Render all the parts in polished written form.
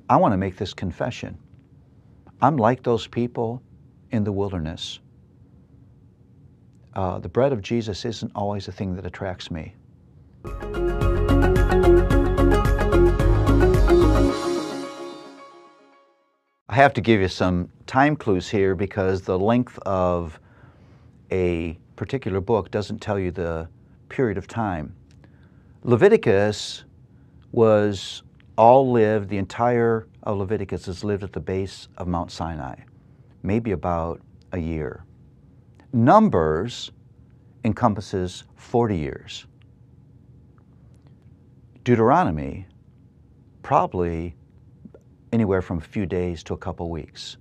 I want to make this confession. I'm like those people in the wilderness. The bread of Jesus isn't always the thing that attracts me. I have to give you some time clues here because the length of a particular book doesn't tell you the period of time. Leviticus was all lived, the entire of Leviticus is lived at the base of Mount Sinai, maybe about a year. Numbers encompasses 40 years. Deuteronomy, probably anywhere from a few days to a couple weeks.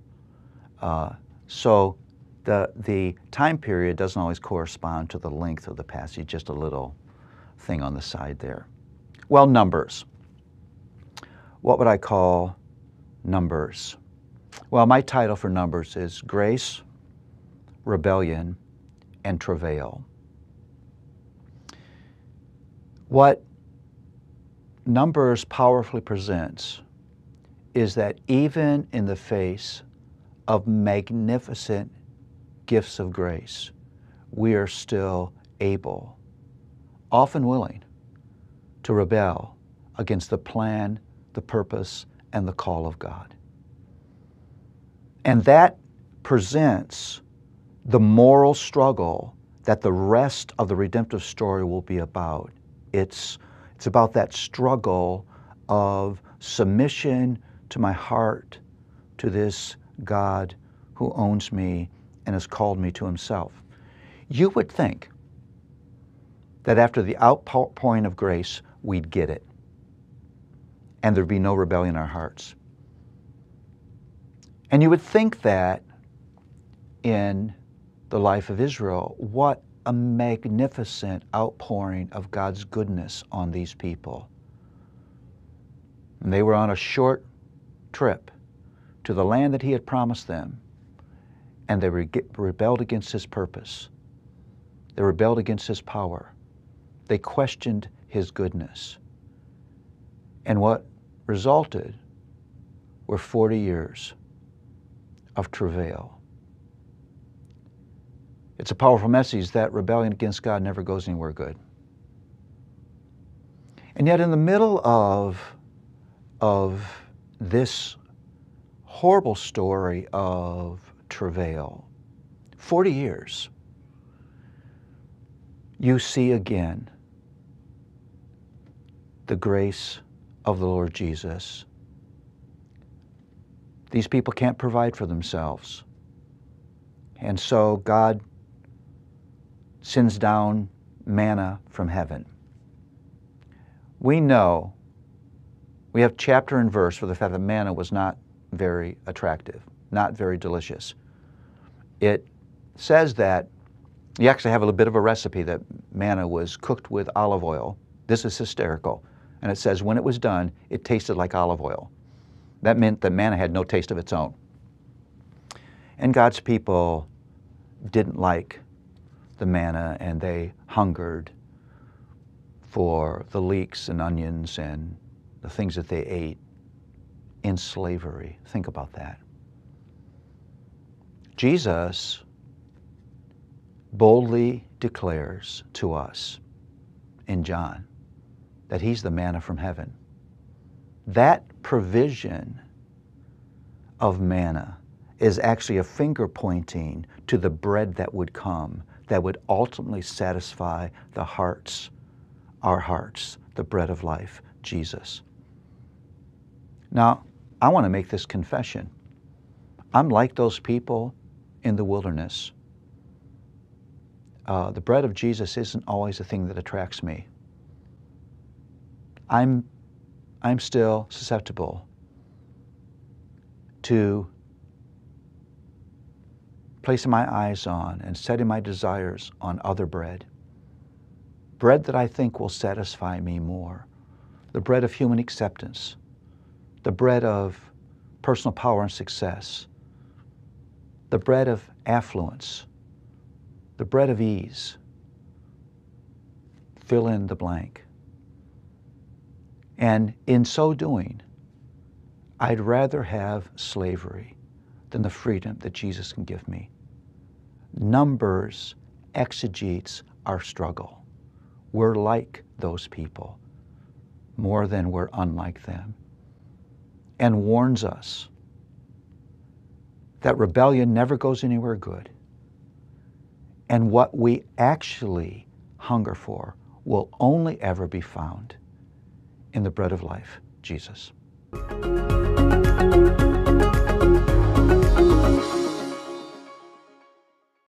So the time period doesn't always correspond to the length of the passage, just a little thing on the side there. Well, Numbers. What would I call Numbers? Well, my title for Numbers is Grace, Rebellion, and Travail. What Numbers powerfully presents is that even in the face of magnificent gifts of grace, we are still able, often willing, to rebel against the plan, the purpose, and the call of God. And that presents the moral struggle that the rest of the redemptive story will be about. It's about that struggle of submission to my heart, to this God who owns me and has called me to himself. You would think that after the outpouring of grace, we'd get it, and there'd be no rebellion in our hearts. And you would think that in the life of Israel, what a magnificent outpouring of God's goodness on these people. And they were on a short trip to the land that he had promised them, and they rebelled against his purpose. They rebelled against his power. They questioned his goodness. And what resulted were 40 years of travail. It's a powerful message that rebellion against God never goes anywhere good. And yet in the middle of this horrible story of travail, 40 years, you see again the grace of the Lord Jesus. These people can't provide for themselves. And so God sends down manna from heaven. We know, we have chapter and verse for the fact that manna was not very attractive, not very delicious. It says that you actually have a little bit of a recipe that manna was cooked with olive oil. This is hysterical. And it says when it was done, it tasted like olive oil. That meant that manna had no taste of its own. And God's people didn't like the manna, and they hungered for the leeks and onions and the things that they ate in slavery. Think about that. Jesus boldly declares to us in John that he's the manna from heaven. That provision of manna is actually a finger pointing to the bread that would come, that would ultimately satisfy the hearts, our hearts, the bread of life, Jesus. Now, I want to make this confession. I'm like those people in the wilderness. The bread of Jesus isn't always the thing that attracts me. I'm still susceptible to placing my eyes on and setting my desires on other bread. Bread that I think will satisfy me more. The bread of human acceptance. The bread of personal power and success. The bread of affluence. The bread of ease. Fill in the blank. And in so doing, I'd rather have slavery than the freedom that Jesus can give me. Numbers exegetes our struggle. We're like those people more than we're unlike them, and warns us that rebellion never goes anywhere good, and what we actually hunger for will only ever be found in the bread of life, Jesus.